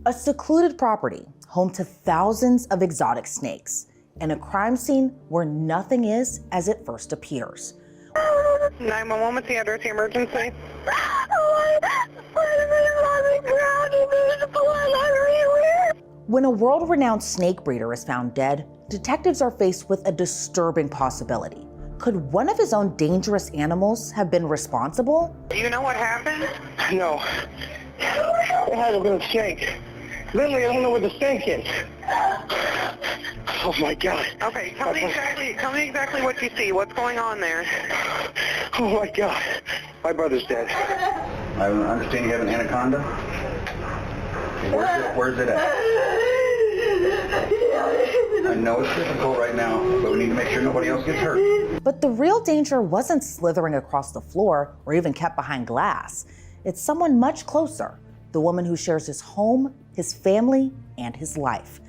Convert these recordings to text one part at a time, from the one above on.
A secluded property home to thousands of exotic snakes, and a crime scene where nothing is as it first appears. 911, what's the address of the emergency? When a world-renowned snake breeder is found dead, detectives are faced with a disturbing possibility. Could one of his own dangerous animals have been responsible? Do you know what happened? No. It hasn't been a snake. Literally, I don't know where the snake is. Oh my God. Okay, tell me exactly what you see. What's going on there? Oh my God. My brother's dead. I understand you have an anaconda. Where's it at? I know it's difficult right now, but we need to make sure nobody else gets hurt. But the real danger wasn't slithering across the floor or even kept behind glass. It's someone much closer, the woman who shares his home, his family, and his life.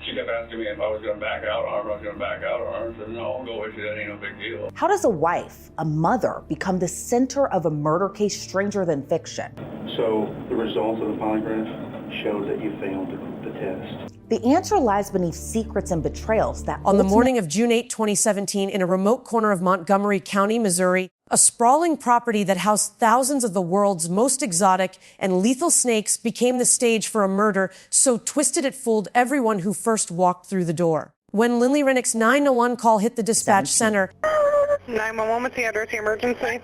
She kept asking me if I was going to back out or I was going to back out or I said, no, I'll go with you, that ain't no big deal. How does a wife, a mother, become the center of a murder case stranger than fiction? So the results of the polygraph show that you failed the test. The answer lies beneath secrets and betrayals that On the morning of June 8, 2017, in a remote corner of Montgomery County, Missouri, a sprawling property that housed thousands of the world's most exotic and lethal snakes became the stage for a murder so twisted it fooled everyone who first walked through the door. When Lynlee Renick's 911 call hit the dispatch center, 911, what's the address of the emergency?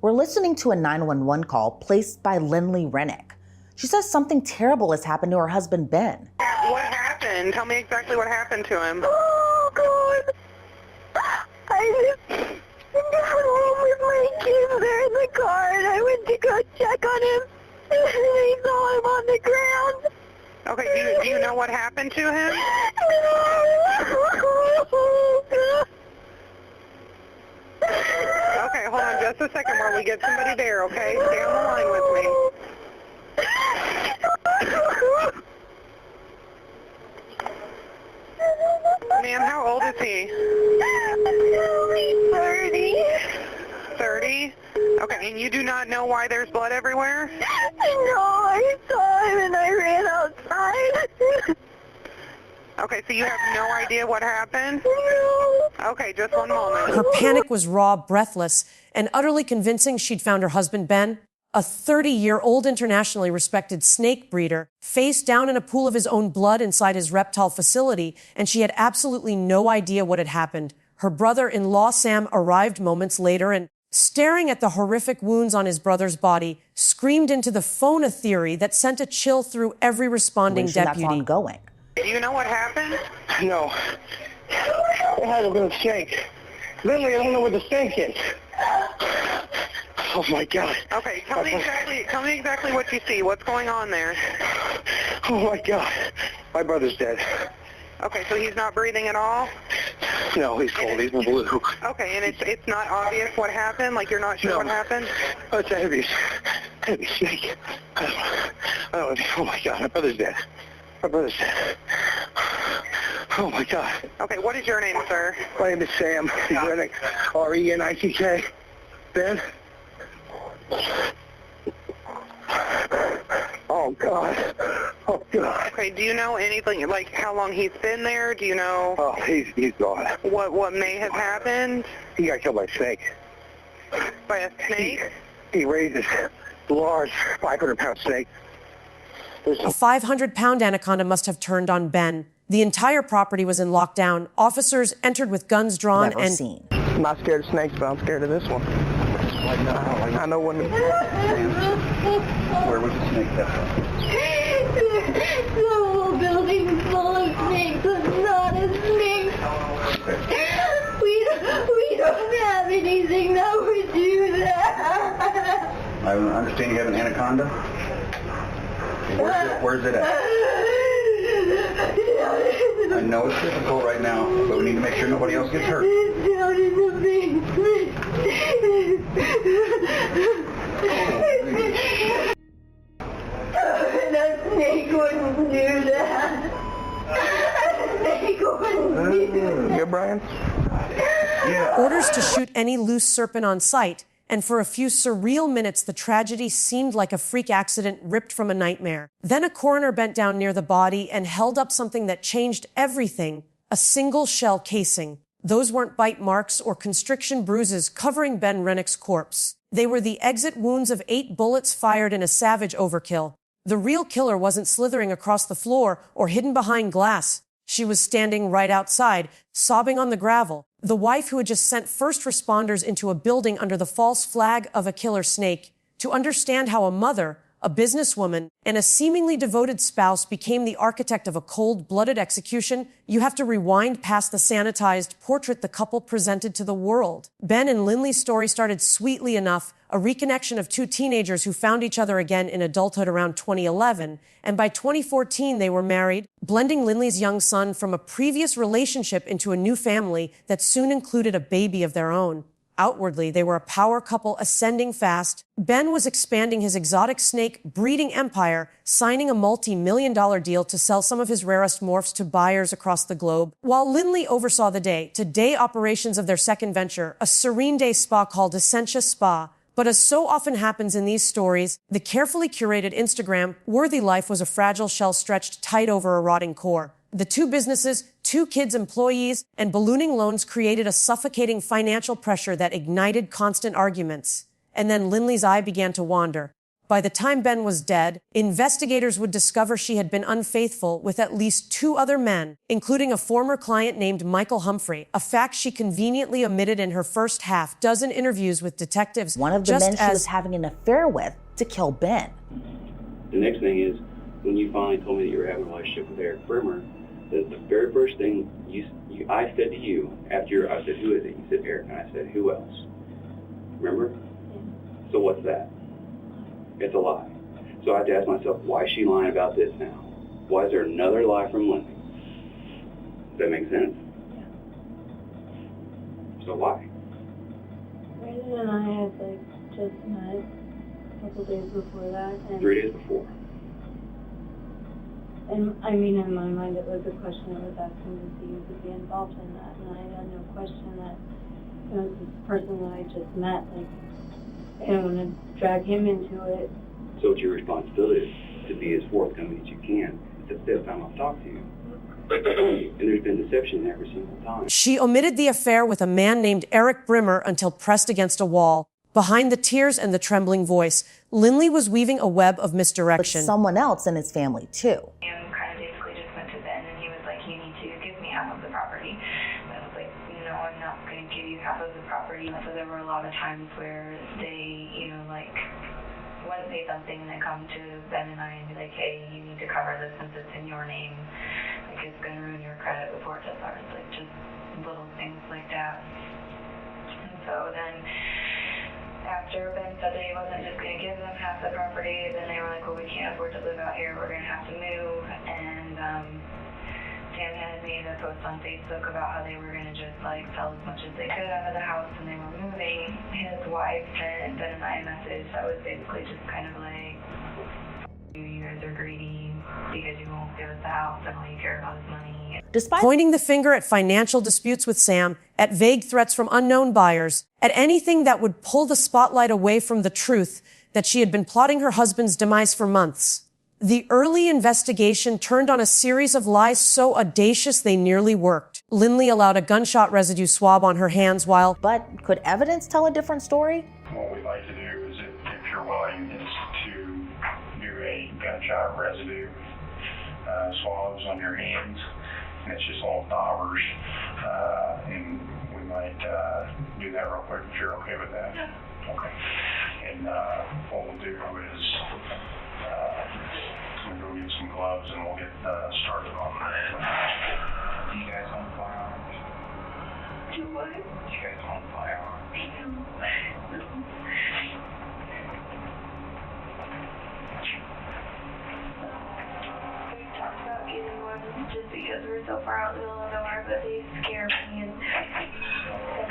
we're listening to a 911 call placed by Lynlee Renick. She says something terrible has happened to her husband, Ben. What happened? Tell me exactly what happened to him. Oh, God. I just got home with my kids there in the car, and I went to go check on him, and I saw him on the ground. Okay, do you know what happened to him? Okay, hold on just a second while we get somebody there, okay? Stay on the line with me. Ma'am, how old is he? 30. 30? Okay, and you do not know why there's blood everywhere? No, I saw him and I ran outside. Okay, so you have no idea what happened? No. Okay, just one moment. her panic was raw, breathless, and utterly convincing she'd found her husband, Ben, a 30-year-old internationally respected snake breeder, face down in a pool of his own blood inside his reptile facility, and she had absolutely no idea what had happened. Her brother-in-law, Sam, arrived moments later and, staring at the horrific wounds on his brother's body, screamed into the phone a theory that sent a chill through every responding deputy. That's ongoing. Do you know what happened? No. It hasn't been a snake. Literally, I don't know where the snake is. Oh my God. Okay, tell me exactly what you see. What's going on there? Oh my God. My brother's dead. Okay, so he's not breathing at all? No, he's cold. He's blue. Okay, and it's not obvious what happened? Like you're not sure what happened? Oh, it's a heavy snake. I don't know. Oh my God, my brother's dead. My brother's dead. Oh my God. Okay, what is your name, sir? My name is Sam Renick. R-E-N-I-C-K. Ben? Oh God. Oh God. Okay, do you know anything, like how long he's been there? Do you know? Oh, he's gone. What may have happened? He got killed by a snake. By a snake? He raised this large 500-pound snake. A 500-pound anaconda must have turned on Ben. The entire property was in lockdown. Officers entered with guns drawn Never seen. I'm not scared of snakes, but I'm scared of this one. I know when. Where was the snake kept from? The whole building's full of snakes. It's not a snake. We don't have anything that would do that. I understand you have an anaconda. Where's it at? I know it's difficult right now, but we need to make sure nobody else gets hurt. It's down in the basement. That snake wouldn't do that. That snake wouldn't do that. Good, Brian? orders to shoot any loose serpent on sight, and for a few surreal minutes the tragedy seemed like a freak accident ripped from a nightmare. Then a coroner bent down near the body and held up something that changed everything: a single shell casing. Those weren't bite marks or constriction bruises covering Ben Renick's corpse. They were the exit wounds of 8 bullets fired in a savage overkill. The real killer wasn't slithering across the floor or hidden behind glass. She was standing right outside, sobbing on the gravel. The wife who had just sent first responders into a building under the false flag of a killer snake. To understand how a mother, a businesswoman, and a seemingly devoted spouse became the architect of a cold-blooded execution, you have to rewind past the sanitized portrait the couple presented to the world. Ben and Lynlee's story started sweetly enough, a reconnection of 2 teenagers who found each other again in adulthood around 2011, and by 2014 they were married, blending Lynlee's young son from a previous relationship into a new family that soon included a baby of their own. Outwardly, they were a power couple ascending fast. Ben was expanding his exotic snake breeding empire, signing a multi-million-dollar deal to sell some of his rarest morphs to buyers across the globe, while Lynlee oversaw the day-to-day operations of their second venture, a serene day spa called Essentia Spa. But as so often happens in these stories, the carefully curated Instagram-worthy life was a fragile shell stretched tight over a rotting core. The 2 businesses, 2 kids' employees, and ballooning loans created a suffocating financial pressure that ignited constant arguments. And then Lynlee's eye began to wander. By the time Ben was dead, investigators would discover she had been unfaithful with at least 2 other men, including a former client named Michael Humphrey, a fact she conveniently omitted in her first half-dozen interviews with detectives. One of the men she was having an affair with to kill Ben. The next thing is, when you finally told me that you were having a relationship with Eric Brimmer, the very first thing I said to you after I said, "Who is it?" You said, "Eric," and I said, "Who else?" Remember? So what's that? It's a lie. So I had to ask myself, why is she lying about this now? Why is there another lie from Lynlee? Does that make sense? Yeah. So why? Brandon and I had just met a couple days before that. And 3 days before. And I mean, in my mind, it was a question I was asking to see who could be involved in that. And I had no question that, this person that I just met, I don't want to drag him into it. So it's your responsibility to be as forthcoming as you can. It's the 5th time I've talked to you. And there's been deception every single time. She omitted the affair with a man named Eric Brimmer until pressed against a wall. Behind the tears and the trembling voice, Lynlee was weaving a web of misdirection. But someone else in his family, too. And kind of basically just went to Ben, and he was like, "You need to give me half of the property." And I was like, "No, I'm not going to give you half of the property." So there were a lot of times where they, wouldn't say something and then come to Ben and I and be like, "Hey, you need to cover this since it's in your name. Like, it's going to ruin your credit report." Just little things like that. And so then, after Ben said that he wasn't just going to give them half the property, then they were like, "Well, we can't afford to live out here. We're going to have to move." And Sam had made a post on Facebook about how they were going to just sell as much as they could out of the house, and they were moving. His wife sent Ben and I a message that was basically just kind of like, "You guys are greedy because you won't give us the house, and all you care about is money." Despite pointing the finger at financial disputes with Sam, at vague threats from unknown buyers, at anything that would pull the spotlight away from the truth that she had been plotting her husband's demise for months. The early investigation turned on a series of lies so audacious they nearly worked. Lynlee allowed a gunshot residue swab on her hands while... But could evidence tell a different story? What we'd like to do is, if you're willing, is to do a gunshot residue swabs on your hands. And it's just all daubers, and we might do that real quick if you're okay with that. Yeah. Okay. And what we'll do is we'll go get some gloves and we'll get started on that. Do you guys own firearms? Do what? Do you guys own firearms? No. Talked about getting one just because we're so far out in the middle of nowhere, but they scare me and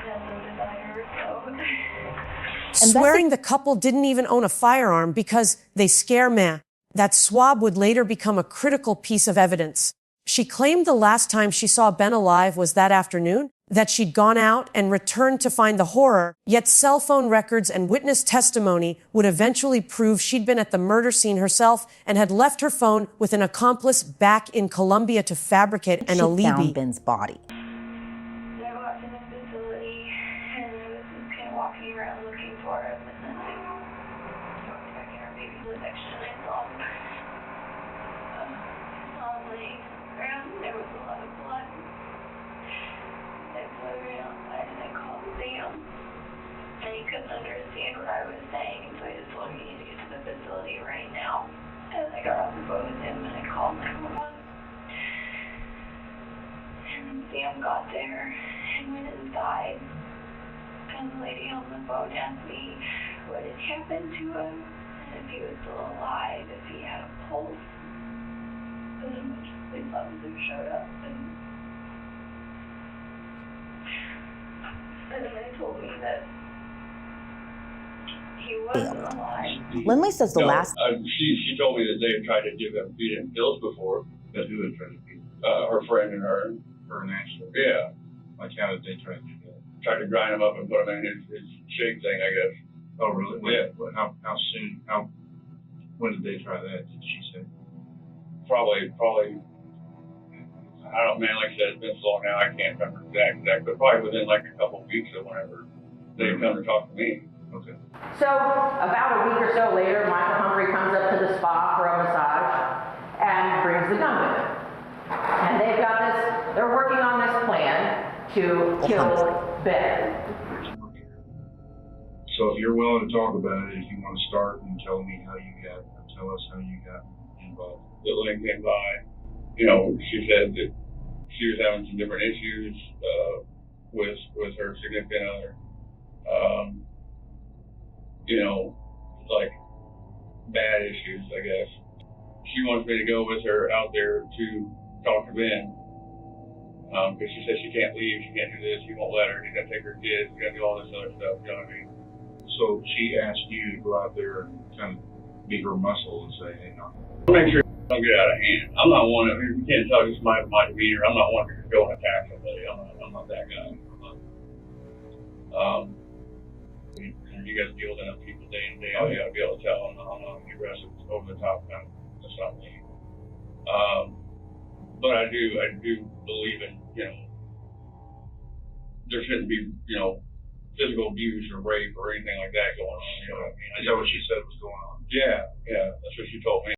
have no desire, so. Swearing the couple didn't even own a firearm because they scare me. That swab would later become a critical piece of evidence. She claimed the last time she saw Ben alive was that afternoon, that she'd gone out and returned to find the horror, yet cell phone records and witness testimony would eventually prove she'd been at the murder scene herself and had left her phone with an accomplice back in Colombia to fabricate an alibi. She found Ben's body. I walked in the facility and I was just kind of walking around looking for him, and then I walked back in our baby section and I saw him on the ground. There was a lot of blood. So I ran outside and I called Sam, and he couldn't understand what I was saying, so I just told him you need to get to the facility right now. And I got off the phone with him and I called 911. And Sam got there and went inside, and the lady on the phone asked me what had happened to him, and if he was still alive, if he had a pulse. And then the police officer showed up, and then they told me that he wasn't alive. Lynlee says the last... She told me that they had tried to feed him pills before. But who had tried to feed him? Her friend and her. Her and Ashley? Yeah. Like, how did they try to do that? Tried to grind him up and put him in his shake thing, I guess. Oh, really? Yeah. How soon, when did they try that, did she say? Probably, I don't know, man, like I said, it's been so long now, I can't remember exact, but probably within like a couple of weeks or whenever they come to talk to me. Okay. So about a week or so later, Michael Humphrey comes up to the spa for a massage and brings the gun with him. And they're working on this plan to kill Ben. So if you're willing to talk about it, if you want to start and tell us how you got involved. The link came by, you know, she said that she was having some different issues with her significant other. You know, like bad issues, I guess. She wants me to go with her out there to talk to Ben, because she said she can't leave, she can't do this, he won't let her, he's gonna take her kids, he's gonna do all this other stuff, you know what I mean? So she asked you to go out there and kind of be her muscle and say, hey, no. Make sure it don't get out of hand. I'm not one of, you can't tell just my demeanor, I'm not one to just go and attack somebody, I'm not that guy. You guys deal with enough people day in, day out, you gotta be able to tell I'm not aggressive, over the top kind of, that's not me. But I do believe in, you know, there shouldn't be, you know, physical abuse or rape or anything like that going on, you know what I mean? Is that what she said was going on? Yeah, that's what she told me.